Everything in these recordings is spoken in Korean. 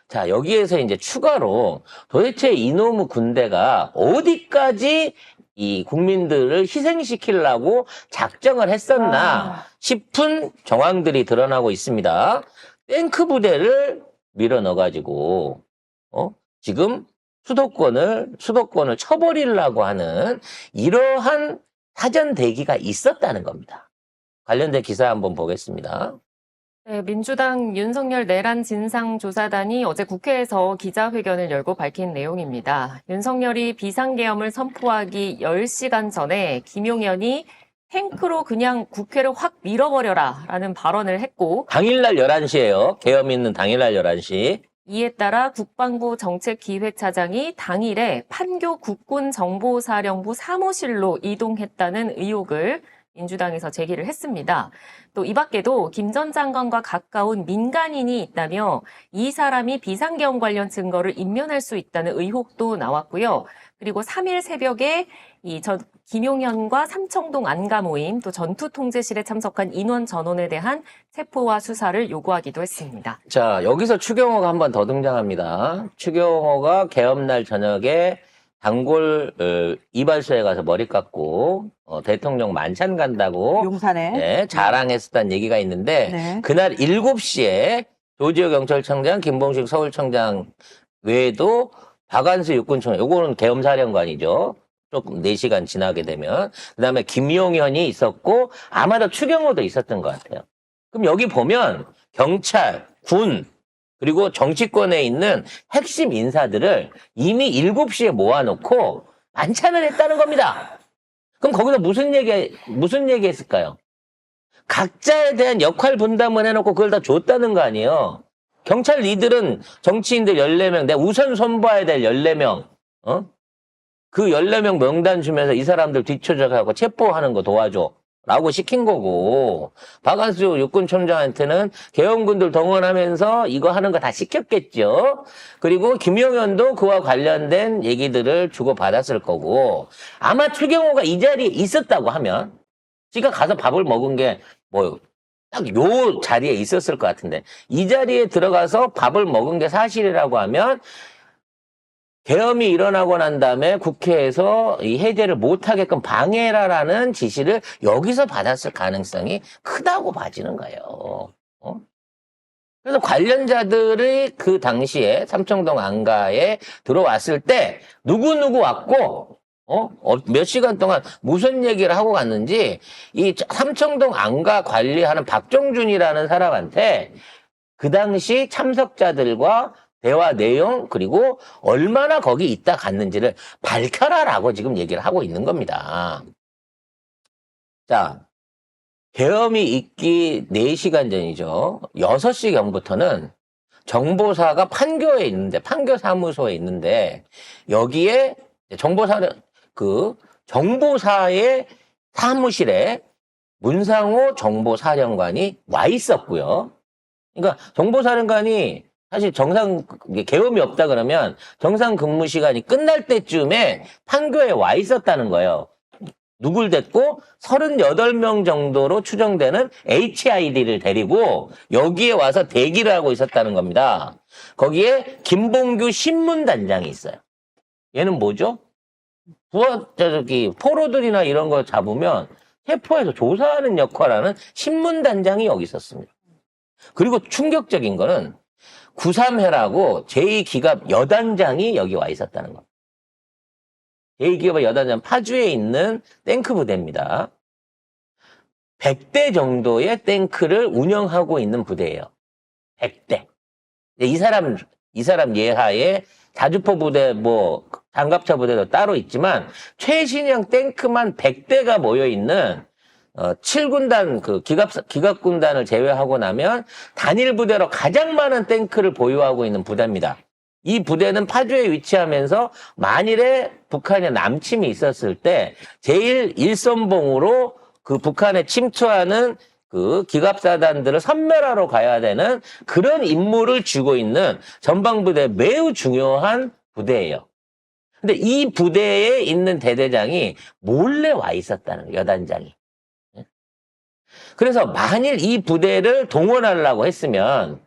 자, 여기에서 이제 추가로 도대체 이놈의 군대가 어디까지 이 국민들을 희생시키려고 작정을 했었나 싶은 정황들이 드러나고 있습니다. 탱크 부대를 밀어 넣어가지고, 지금 수도권을 쳐버리려고 하는 이러한 사전 대기가 있었다는 겁니다. 관련된 기사 한번 보겠습니다. 네, 민주당 윤석열 내란 진상조사단이 어제 국회에서 기자회견을 열고 밝힌 내용입니다. 윤석열이 비상계엄을 선포하기 10시간 전에 김용현이 탱크로 그냥 국회를 확 밀어버려라 라는 발언을 했고 당일날 11시에요. 계엄 있는 당일날 11시. 이에 따라 국방부 정책기획차장이 당일에 판교 국군정보사령부 사무실로 이동했다는 의혹을 민주당에서 제기를 했습니다. 또 이 밖에도 김 전 장관과 가까운 민간인이 있다며 이 사람이 비상계엄 관련 증거를 인멸할 수 있다는 의혹도 나왔고요. 그리고 3일 새벽에 김용현과 삼청동 안가 모임 또 전투통제실에 참석한 인원 전원에 대한 체포와 수사를 요구하기도 했습니다. 자, 여기서 추경호가 한 번 더 등장합니다. 추경호가 계엄날 저녁에 단골 이발소에 가서 머리 깎고 대통령 만찬 간다고 용산에 네, 자랑했었다는 얘기가 있는데 네. 그날 7시에 조지호 경찰청장, 김봉식 서울청장 외에도 박한수 육군총장, 요거는 계엄사령관이죠. 조금 4시간 지나게 되면. 그 다음에 김용현이 있었고 아마도 추경호도 있었던 것 같아요. 그럼 여기 보면 경찰, 군, 그리고 정치권에 있는 핵심 인사들을 이미 7시에 모아놓고 만찬을 했다는 겁니다. 그럼 거기서 무슨 얘기 했을까요? 각자에 대한 역할 분담을 해놓고 그걸 다 줬다는 거 아니에요? 경찰 리들은 정치인들 14명, 내가 우선 손봐야 될 14명, 그 14명 명단 주면서 이 사람들 뒤쳐져가고 체포하는 거 도와줘. 라고 시킨 거고, 박한수 육군총장한테는 계엄군들 동원하면서 이거 하는 거 다 시켰겠죠. 그리고 김용현도 그와 관련된 얘기들을 주고받았을 거고, 아마 추경호가 이 자리에 있었다고 하면, 지가 가서 밥을 먹은 게 딱 요 자리에 있었을 것 같은데, 이 자리에 들어가서 밥을 먹은 게 사실이라고 하면, 계엄이 일어나고 난 다음에 국회에서 이 해제를 못하게끔 방해라라는 지시를 여기서 받았을 가능성이 크다고 봐지는 거예요. 그래서 관련자들이 그 당시에 삼청동 안가에 들어왔을 때 누구누구 왔고 몇 시간 동안 무슨 얘기를 하고 갔는지 이 삼청동 안가 관리하는 박종준이라는 사람한테 그 당시 참석자들과 대화 내용 그리고 얼마나 거기 있다 갔는지를 밝혀라라고 지금 얘기를 하고 있는 겁니다. 자, 계엄이 있기 4시간 전이죠. 6시경부터는 정보사가 판교에 있는데 판교 사무소에 있는데 여기에 정보사의 사무실에 문상호 정보사령관이 와 있었고요. 그러니까 정보사령관이 사실 계엄이 없다 그러면 정상 근무 시간이 끝날 때쯤에 판교에 와 있었다는 거예요. 누굴 데리고 38명 정도로 추정되는 HID를 데리고 여기에 와서 대기를 하고 있었다는 겁니다. 거기에 김봉규 신문단장이 있어요. 얘는 뭐죠? 포로들이나 이런 거 잡으면 체포해서 조사하는 역할을 하는 신문단장이 여기 있었습니다. 그리고 충격적인 거는 93회라고 제2기갑 여단장이 여기 와 있었다는 겁니다. 제2기갑 여단장 파주에 있는 탱크 부대입니다. 100대 정도의 탱크를 운영하고 있는 부대예요. 100대. 이 사람 예하에 자주포 부대, 장갑차 부대도 따로 있지만 최신형 탱크만 100대가 모여 있는 7군단 기갑군단을 제외하고 나면 단일 부대로 가장 많은 탱크를 보유하고 있는 부대입니다. 이 부대는 파주에 위치하면서 만일에 북한에 남침이 있었을 때 제일 1선봉으로 그 북한에 침투하는 그 기갑사단들을 섬멸하러 가야 되는 그런 임무를 쥐고 있는 전방부대 매우 중요한 부대예요. 근데 이 부대에 있는 대대장이 몰래 와 있었다는 거예요, 여단장이. 그래서 만일 이 부대를 동원하려고 했으면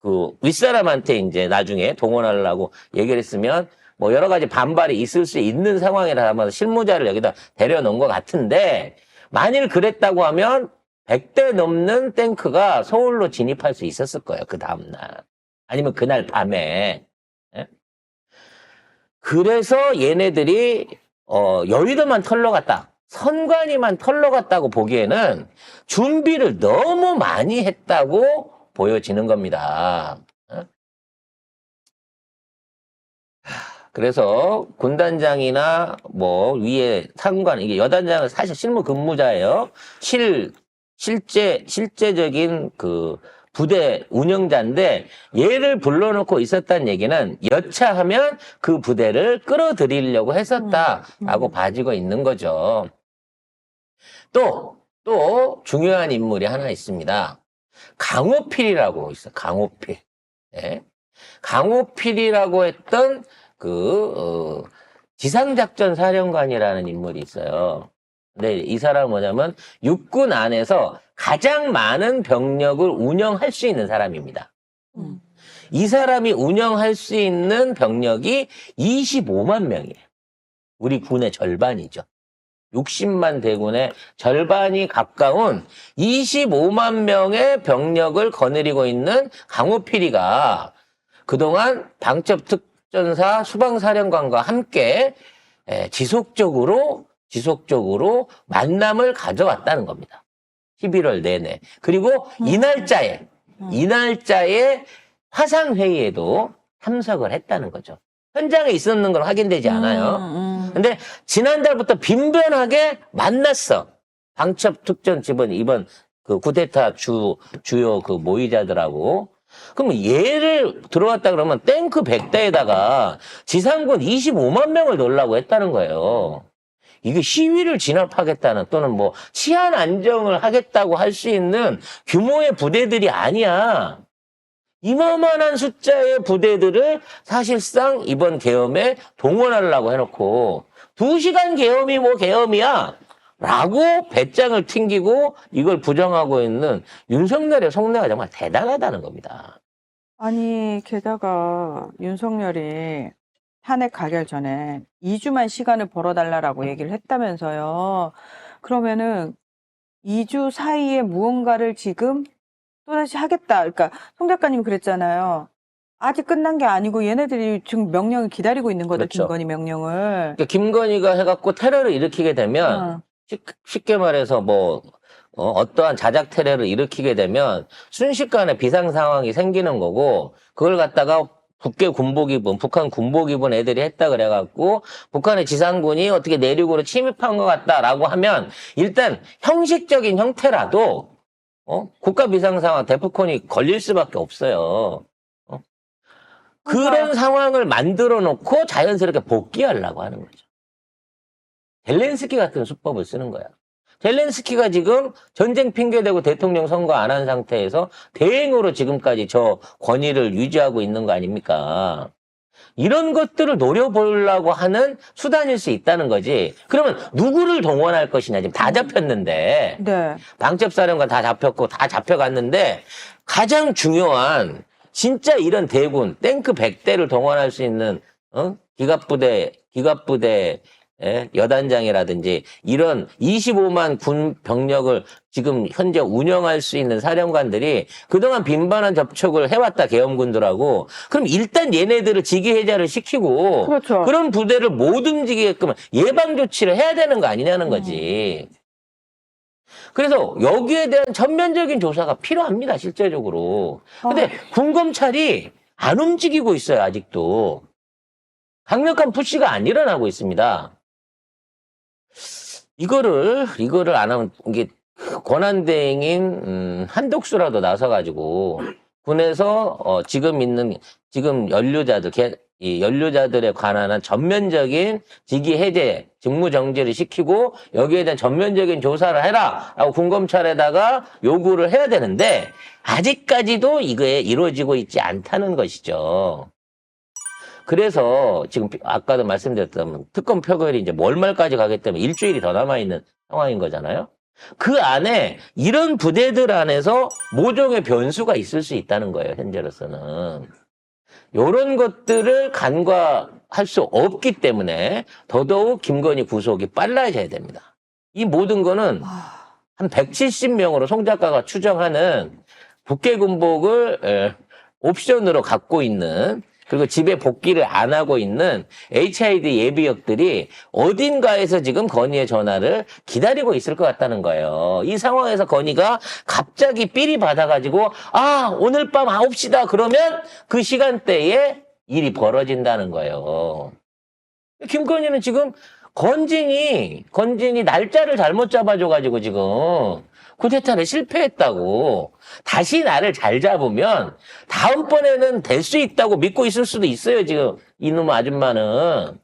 그 윗사람한테 이제 나중에 동원하려고 얘기를 했으면 뭐 여러 가지 반발이 있을 수 있는 상황이라 아마 실무자를 여기다 데려놓은 것 같은데 만일 그랬다고 하면 100대 넘는 탱크가 서울로 진입할 수 있었을 거예요. 그 다음날. 아니면 그날 밤에. 예? 그래서 얘네들이 여의도만 털러 갔다. 선관위만 털러 갔다고 보기에는 준비를 너무 많이 했다고 보여지는 겁니다. 그래서 군단장이나 뭐 위에 상관, 이게 여단장은 사실 실무 근무자예요. 실제적인 그 부대 운영자인데 얘를 불러놓고 있었다는 얘기는 여차하면 그 부대를 끌어들이려고 했었다라고 봐지고 있는 거죠. 또 중요한 인물이 하나 있습니다. 강호필이라고 있어요. 강호필. 예. 강호필이라고 했던 지상작전 사령관이라는 인물이 있어요. 근데 이 사람은 뭐냐면 육군 안에서 가장 많은 병력을 운영할 수 있는 사람입니다. 이 사람이 운영할 수 있는 병력이 25만 명이에요. 우리 군의 절반이죠. 60만 대군의 절반이 가까운 25만 명의 병력을 거느리고 있는 강호필이가 그동안 방첩특전사 수방사령관과 함께 지속적으로 만남을 가져왔다는 겁니다. 11월 내내. 그리고 이 날짜에 화상회의에도 참석을 했다는 거죠. 현장에 있었는 건 확인되지 않아요. 근데 지난달부터 빈번하게 만났어. 방첩특전 이번 그 쿠데타 주요 그 모의자들하고. 그럼 얘를 들어왔다 그러면 탱크 100대에다가 지상군 25만 명을 넣으려고 했다는 거예요. 이게 시위를 진압하겠다는 또는 뭐 치안 안정을 하겠다고 할 수 있는 규모의 부대들이 아니야. 이만한 숫자의 부대들을 사실상 이번 계엄에 동원하려고 해놓고 2시간 계엄이 뭐 계엄이야 라고 배짱을 튕기고 이걸 부정하고 있는 윤석열의 속내가 정말 대단하다는 겁니다. 아니, 게다가 윤석열이 탄핵 가결 전에 2주만 시간을 벌어달라고 얘기를 했다면서요. 그러면은 2주 사이에 무언가를 지금 또다시 하겠다. 그러니까 송 작가님 그랬잖아요. 아직 끝난 게 아니고 얘네들이 지금 명령을 기다리고 있는 거다. 그렇죠. 김건희 명령을. 그러니까 김건희가 해갖고 테러를 일으키게 되면 쉽게 말해서 뭐 어떠한 자작 테러를 일으키게 되면 순식간에 비상 상황이 생기는 거고 그걸 갖다가 북한 군복 입은 애들이 했다 그래갖고 북한의 지상군이 어떻게 내륙으로 침입한 것 같다라고 하면 일단 형식적인 형태라도 국가 비상 상황 데프콘이 걸릴 수밖에 없어요. 그런 상황을 만들어 놓고 자연스럽게 복귀하려고 하는 거죠. 젤렌스키 같은 수법을 쓰는 거야. 젤렌스키가 지금 전쟁 핑계대고 대통령 선거 안 한 상태에서 대행으로 지금까지 저 권위를 유지하고 있는 거 아닙니까? 이런 것들을 노려보려고 하는 수단일 수 있다는 거지. 그러면 누구를 동원할 것이냐. 지금 다 잡혔는데. 네. 방첩사령관 다 잡혔고 다 잡혀갔는데 가장 중요한 진짜 이런 대군, 탱크 100대를 동원할 수 있는 기갑부대 여단장이라든지 이런 25만 군 병력을 지금 현재 운영할 수 있는 사령관들이 그동안 빈번한 접촉을 해왔다 계엄군들하고 그럼 일단 얘네들을 직위해제를 시키고 그렇죠. 그런 부대를 못 움직이게끔 예방 조치를 해야 되는 거 아니냐는 거지. 그래서 여기에 대한 전면적인 조사가 필요합니다, 실제적으로. 근데 군검찰이 안 움직이고 있어요, 아직도. 강력한 푸시가 안 일어나고 있습니다. 이거를 안 하면 이게 권한대행인 한독수라도 나서가지고 군에서 지금 연루자들에 관한 전면적인 직위 해제, 직무 정지를 시키고 여기에 대한 전면적인 조사를 해라라고 군검찰에다가 요구를 해야 되는데 아직까지도 이게 이루어지고 있지 않다는 것이죠. 그래서 지금 아까도 말씀드렸던 특검 표결이 이제 월말까지 가기 때문에 일주일이 더 남아있는 상황인 거잖아요. 그 안에 이런 부대들 안에서 모종의 변수가 있을 수 있다는 거예요, 현재로서는. 이런 것들을 간과할 수 없기 때문에 더더욱 김건희 구속이 빨라져야 됩니다. 이 모든 거는 한 170명으로 송 작가가 추정하는 북괴군복을 옵션으로 갖고 있는, 그리고 집에 복귀를 안 하고 있는 HID 예비역들이 어딘가에서 지금 건희의 전화를 기다리고 있을 것 같다는 거예요. 이 상황에서 건희가 갑자기 삘이 받아가지고 오늘 밤 9시다 그러면 그 시간대에 일이 벌어진다는 거예요. 김건희는 지금 건진이 날짜를 잘못 잡아줘가지고 지금 쿠데타를 실패했다고. 다시 나를 잘 잡으면 다음번에는 될 수 있다고 믿고 있을 수도 있어요, 지금 이놈 아줌마는.